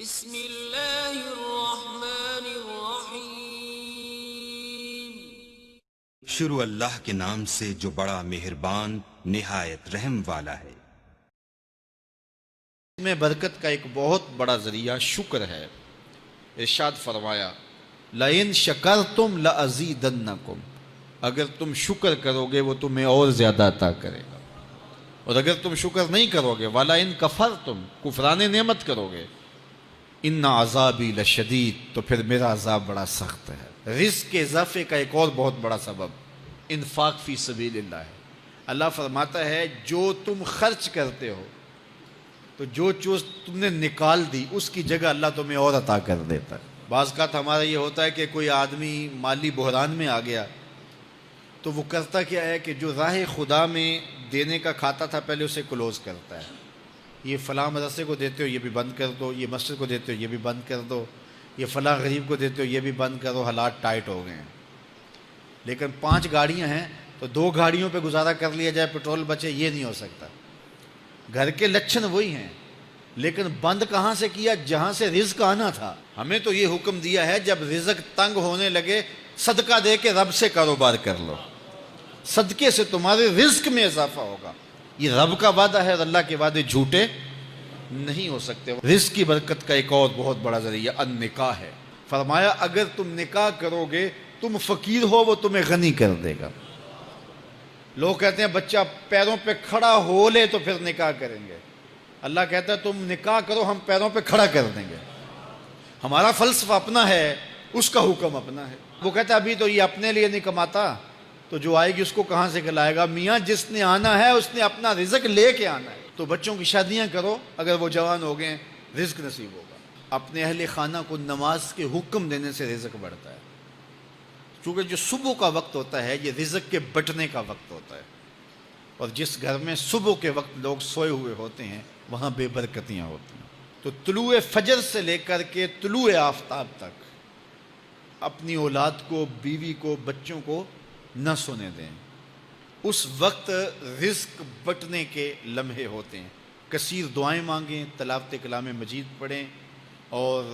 بسم اللہ الرحمن الرحیم۔ شروع اللہ کے نام سے جو بڑا مہربان نہایت رحم والا ہے۔ میں برکت کا ایک بہت بڑا ذریعہ شکر ہے۔ ارشاد فرمایا لَإِن شَكَرْتُمْ لَأَزِيدَنَّكُمْ، اگر تم شکر کرو گے وہ تمہیں اور زیادہ عطا کرے گا، اور اگر تم شکر نہیں کرو گے وَلَإِن كَفَرْتُمْ، کفران نعمت کرو گے، اِنَّ عَذَابِي لَشَدِيدٌ، تو پھر میرا عذاب بڑا سخت ہے۔ رزق کے اضافے کا ایک اور بہت بڑا سبب انفاق فی سبیل اللہ ہے۔ اللہ فرماتا ہے جو تم خرچ کرتے ہو تو جو چیز تم نے نکال دی اس کی جگہ اللہ تمہیں اور عطا کر دیتا ہے۔ بعض اوقات ہمارا یہ ہوتا ہے کہ کوئی آدمی مالی بحران میں آ گیا تو وہ کرتا کیا ہے کہ جو راہ خدا میں دینے کا کھاتا تھا پہلے اسے کلوز کرتا ہے۔ یہ فلاں مدرسے کو دیتے ہو یہ بھی بند کر دو، یہ مسجد کو دیتے ہو یہ بھی بند کر دو، یہ فلاں غریب کو دیتے ہو یہ بھی بند کرو، حالات ٹائٹ ہو گئے ہیں۔ لیکن 5 گاڑیاں ہیں تو 2 گاڑیوں پہ گزارا کر لیا جائے، پیٹرول بچے، یہ نہیں ہو سکتا۔ گھر کے لچھن وہی ہیں لیکن بند کہاں سے کیا؟ جہاں سے رزق آنا تھا۔ ہمیں تو یہ حکم دیا ہے جب رزق تنگ ہونے لگے صدقہ دے کے رب سے کاروبار کر لو، صدقے سے تمہارے رزق میں اضافہ ہوگا۔ یہ رب کا وعدہ ہے اور اللہ کے وعدے جھوٹے نہیں ہو سکتے۔ رزق کی برکت کا ایک اور بہت بڑا ذریعہ النکاح ہے۔ فرمایا اگر تم نکاح کرو گے تم فقیر ہو وہ تمہیں غنی کر دے گا۔ لوگ کہتے ہیں بچہ پیروں پہ کھڑا ہو لے تو پھر نکاح کریں گے۔ اللہ کہتا ہے تم نکاح کرو ہم پیروں پہ کھڑا کر دیں گے۔ ہمارا فلسفہ اپنا ہے، اس کا حکم اپنا ہے۔ وہ کہتا ہے ابھی تو یہ اپنے لیے نہیں کماتا تو جو آئے گی اس کو کہاں سے کھلائے گا؟ میاں جس نے آنا ہے اس نے اپنا رزق لے کے آنا ہے۔ تو بچوں کی شادیاں کرو، اگر وہ جوان ہو گئے رزق نصیب ہوگا۔ اپنے اہل خانہ کو نماز کے حکم دینے سے رزق بڑھتا ہے، کیونکہ جو صبح کا وقت ہوتا ہے یہ رزق کے بٹنے کا وقت ہوتا ہے، اور جس گھر میں صبح کے وقت لوگ سوئے ہوئے ہوتے ہیں وہاں بے برکتیاں ہوتی ہیں۔ تو طلوع فجر سے لے کر کے طلوع آفتاب تک اپنی اولاد کو، بیوی کو، بچوں کو نہ سونے دیں۔ اس وقت رزق بٹنے کے لمحے ہوتے ہیں۔ کثیر دعائیں مانگیں، تلاوت کلام مجید پڑھیں، اور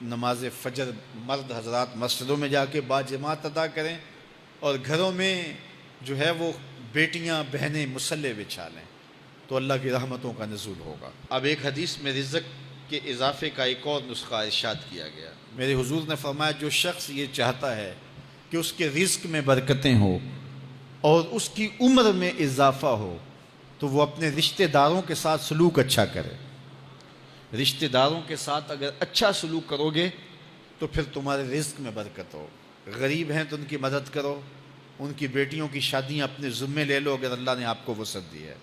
نماز فجر مرد حضرات مسجدوں میں جا کے باجماعت ادا کریں، اور گھروں میں جو ہے وہ بیٹیاں بہنیں مصلے بچھا لیں تو اللہ کی رحمتوں کا نزول ہوگا۔ اب ایک حدیث میں رزق کے اضافے کا ایک اور نسخہ ارشاد کیا گیا۔ میرے حضور نے فرمایا جو شخص یہ چاہتا ہے کہ اس کے رزق میں برکتیں ہوں اور اس کی عمر میں اضافہ ہو تو وہ اپنے رشتہ داروں کے ساتھ سلوک اچھا کرے۔ رشتہ داروں کے ساتھ اگر اچھا سلوک کرو گے تو پھر تمہارے رزق میں برکت ہو۔ غریب ہیں تو ان کی مدد کرو، ان کی بیٹیوں کی شادیاں اپنے ذمے لے لو اگر اللہ نے آپ کو وسعت دی ہے،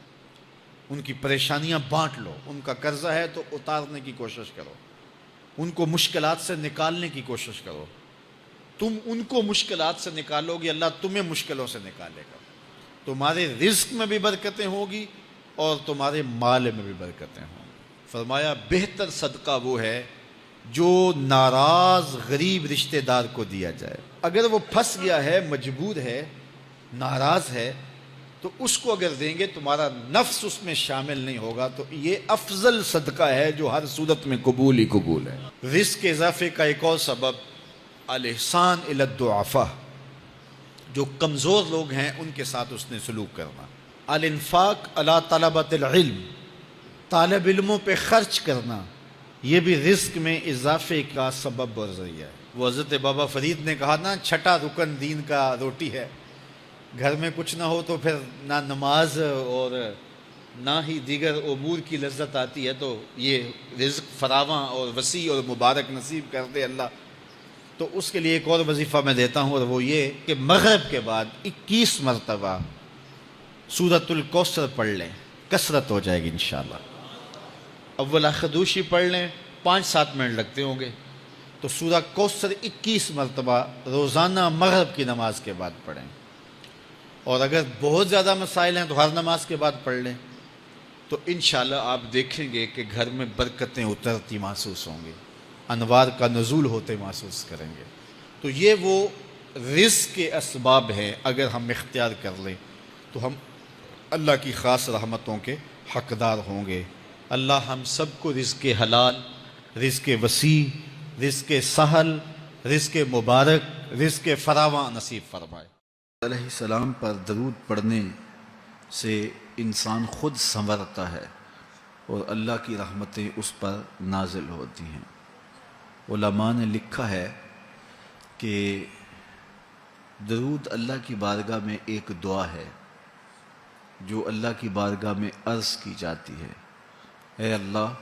ان کی پریشانیاں بانٹ لو، ان کا قرضہ ہے تو اتارنے کی کوشش کرو، ان کو مشکلات سے نکالنے کی کوشش کرو۔ تم ان کو مشکلات سے نکالو گے اللہ تمہیں مشکلوں سے نکالے گا۔ تمہارے رزق میں بھی برکتیں ہوگی اور تمہارے مال میں بھی برکتیں ہوں گی۔ فرمایا بہتر صدقہ وہ ہے جو ناراض غریب رشتہ دار کو دیا جائے۔ اگر وہ پھنس گیا ہے، مجبور ہے، ناراض ہے، تو اس کو اگر دیں گے تمہارا نفس اس میں شامل نہیں ہوگا، تو یہ افضل صدقہ ہے جو ہر صورت میں قبول ہی قبول ہے۔ رزق کے اضافے کا ایک اور سبب الاحسان الی الضعفاء، جو کمزور لوگ ہیں ان کے ساتھ اس نے سلوک کرنا۔ الانفاق علی طلبۃ العلم، طالب علموں پہ خرچ کرنا، یہ بھی رزق میں اضافے کا سبب اور ذریعہ ہے۔ وہ حضرت بابا فرید نے کہا نا 6واں رکن دین کا روٹی ہے۔ گھر میں کچھ نہ ہو تو پھر نہ نماز اور نہ ہی دیگر امور کی لذت آتی ہے، تو یہ رزق فراواں اور وسیع اور مبارک نصیب کر دے اللہ۔ تو اس کے لیے ایک اور وظیفہ میں دیتا ہوں، اور وہ یہ کہ مغرب کے بعد 21 مرتبہ سورۃ الکوثر پڑھ لیں، کثرت ہو جائے گی انشاءاللہ۔ اول خدوشی پڑھ لیں، 5-7 منٹ لگتے ہوں گے، تو سورہ کوثر 21 مرتبہ روزانہ مغرب کی نماز کے بعد پڑھیں، اور اگر بہت زیادہ مسائل ہیں تو ہر نماز کے بعد پڑھ لیں، تو انشاءاللہ آپ دیکھیں گے کہ گھر میں برکتیں اترتی محسوس ہوں گی، انوار کا نزول ہوتے محسوس کریں گے۔ تو یہ وہ رزق کے اسباب ہیں، اگر ہم اختیار کر لیں تو ہم اللہ کی خاص رحمتوں کے حقدار ہوں گے۔ اللہ ہم سب کو رزق حلال رزق وسیع، رزق سہل، رزق مبارک، رزق فراواں نصیب فرمائے۔ علیہ السلام پر درود پڑھنے سے انسان خود سنورتا ہے اور اللہ کی رحمتیں اس پر نازل ہوتی ہیں۔ علماء نے لکھا ہے کہ درود اللہ کی بارگاہ میں ایک دعا ہے جو اللہ کی بارگاہ میں عرض کی جاتی ہے، اے اللہ،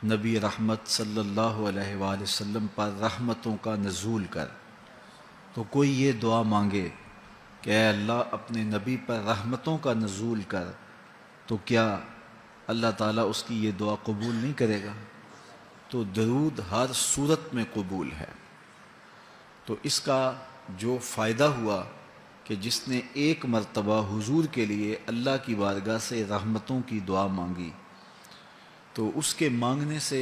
نبی رحمت صلی اللہ علیہ وآلہ وسلم پر رحمتوں کا نزول کر۔ تو کوئی یہ دعا مانگے کہ اے اللہ اپنے نبی پر رحمتوں کا نزول کر، تو کیا اللہ تعالیٰ اس کی یہ دعا قبول نہیں کرے گا؟ تو درود ہر صورت میں قبول ہے۔ تو اس کا جو فائدہ ہوا کہ جس نے ایک مرتبہ حضور کے لیے اللہ کی بارگاہ سے رحمتوں کی دعا مانگی، تو اس کے مانگنے سے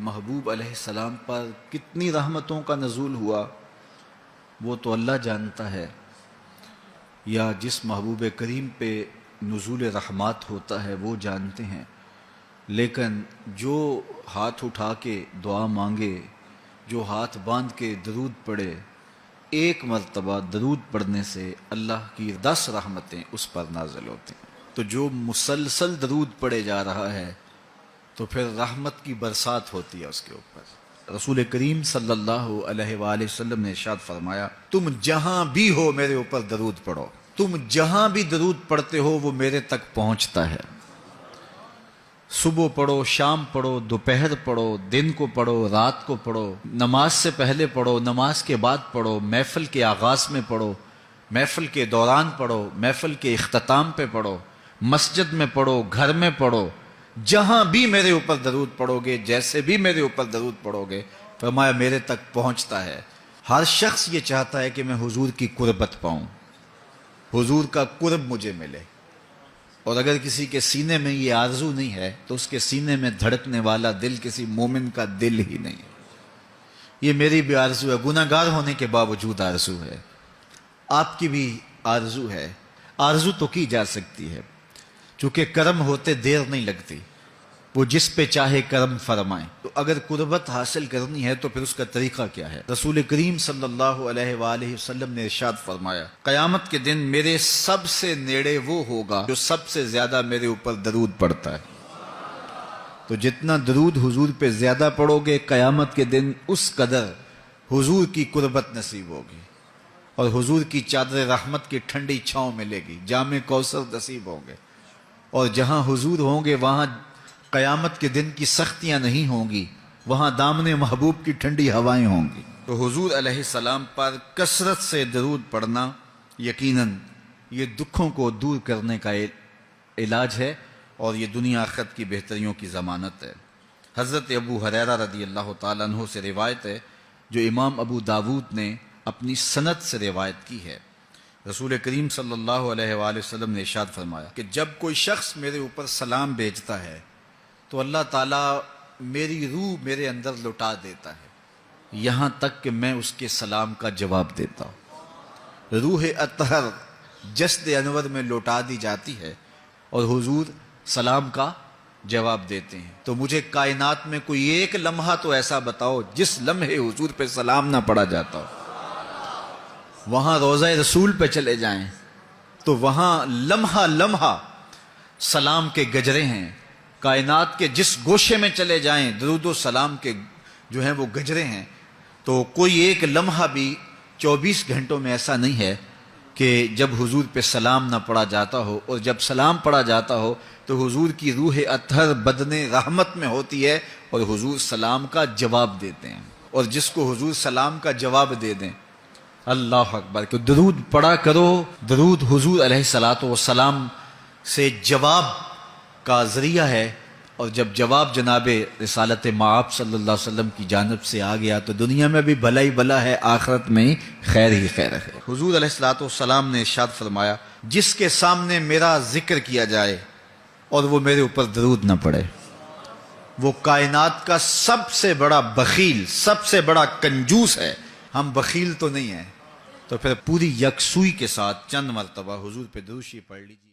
محبوب علیہ السلام پر کتنی رحمتوں کا نزول ہوا وہ تو اللہ جانتا ہے، یا جس محبوب کریم پہ نزول رحمات ہوتا ہے وہ جانتے ہیں، لیکن جو ہاتھ اٹھا کے دعا مانگے، جو ہاتھ باندھ کے درود پڑھے، ایک مرتبہ درود پڑھنے سے اللہ کی 10 رحمتیں اس پر نازل ہوتی ہیں۔ تو جو مسلسل درود پڑھے جا رہا ہے تو پھر رحمت کی برسات ہوتی ہے اس کے اوپر۔ رسول کریم صلی اللہ علیہ وآلہ وسلم نے ارشاد فرمایا، تم جہاں بھی ہو میرے اوپر درود پڑھو، تم جہاں بھی درود پڑھتے ہو وہ میرے تک پہنچتا ہے۔ صبح پڑھو، شام پڑھو، دوپہر پڑھو، دن کو پڑھو، رات کو پڑھو، نماز سے پہلے پڑھو، نماز کے بعد پڑھو، محفل کے آغاز میں پڑھو، محفل کے دوران پڑھو، محفل کے اختتام پہ پڑھو، مسجد میں پڑھو، گھر میں پڑھو، جہاں بھی میرے اوپر درود پڑھو گے، جیسے بھی میرے اوپر درود پڑھو گے، فرمایا میرے تک پہنچتا ہے۔ ہر شخص یہ چاہتا ہے کہ میں حضور کی قربت پاؤں، حضور کا قرب مجھے ملے، اور اگر کسی کے سینے میں یہ آرزو نہیں ہے تو اس کے سینے میں دھڑکنے والا دل کسی مومن کا دل ہی نہیں ہے۔ یہ میری بھی آرزو ہے، گناہ گار ہونے کے باوجود آرزو ہے، آپ کی بھی آرزو ہے، آرزو تو کی جا سکتی ہے، چونکہ کرم ہوتے دیر نہیں لگتی، وہ جس پہ چاہے کرم فرمائیں۔ تو اگر قربت حاصل کرنی ہے تو پھر اس کا طریقہ کیا ہے؟ رسول کریم صلی اللہ علیہ وآلہ وسلم نے ارشاد فرمایا، قیامت کے دن میرے سب سے نیڑے وہ ہوگا جو سب سے زیادہ میرے اوپر درود پڑتا ہے۔ تو جتنا درود حضور پہ زیادہ پڑھو گے، قیامت کے دن اس قدر حضور کی قربت نصیب ہوگی، اور حضور کی چادر رحمت کی ٹھنڈی چھاؤں ملے گی، جام کوثر نصیب ہوں گے، اور جہاں حضور ہوں گے وہاں قیامت کے دن کی سختیاں نہیں ہوں گی، وہاں دامن محبوب کی ٹھنڈی ہوائیں ہوں گی۔ تو حضور علیہ السلام پر کثرت سے درود پڑھنا یقیناً یہ دکھوں کو دور کرنے کا علاج ہے، اور یہ دنیا آخرت کی بہتریوں کی ضمانت ہے۔ حضرت ابو ہریرہ رضی اللہ تعالیٰ عنہ سے روایت ہے جو امام ابو داود نے اپنی سند سے روایت کی ہے۔ رسول کریم صلی اللہ علیہ وآلہ وسلم نے ارشاد فرمایا کہ جب کوئی شخص میرے اوپر سلام بھیجتا ہے تو اللہ تعالیٰ میری روح میرے اندر لوٹا دیتا ہے، یہاں تک کہ میں اس کے سلام کا جواب دیتا ہوں۔ روح اطہر جسد انور میں لوٹا دی جاتی ہے اور حضور سلام کا جواب دیتے ہیں۔ تو مجھے کائنات میں کوئی ایک لمحہ تو ایسا بتاؤ جس لمحے حضور پہ سلام نہ پڑھا جاتا ہو۔ وہاں روضہ رسول پہ چلے جائیں تو وہاں لمحہ لمحہ سلام کے گجرے ہیں، کائنات کے جس گوشے میں چلے جائیں درود و سلام کے جو ہیں وہ گجرے ہیں۔ تو کوئی ایک لمحہ بھی 24 گھنٹوں میں ایسا نہیں ہے کہ جب حضور پہ سلام نہ پڑھا جاتا ہو، اور جب سلام پڑھا جاتا ہو تو حضور کی روح اطہر بدن رحمت میں ہوتی ہے اور حضور سلام کا جواب دیتے ہیں، اور جس کو حضور سلام کا جواب دے دیں، اللہ اکبر، کہ درود پڑھا کرو۔ درود حضور علیہ الصلاۃ والسلام سے جواب کا ذریعہ ہے، اور جب جواب جناب رسالت مآب صلی اللہ علیہ وسلم کی جانب سے آ گیا تو دنیا میں بھی بھلا ہی بھلا ہے، آخرت میں خیر ہی خیر ہے۔ حضور علیہ الصلاۃ والسلام نے ارشاد فرمایا، جس کے سامنے میرا ذکر کیا جائے اور وہ میرے اوپر درود نہ پڑے، وہ کائنات کا سب سے بڑا بخیل، سب سے بڑا کنجوس ہے۔ ہم بخیل تو نہیں ہیں، تو پھر پوری یکسوئی کے ساتھ چند مرتبہ حضور پہ درود شریف پڑھ لیجیے۔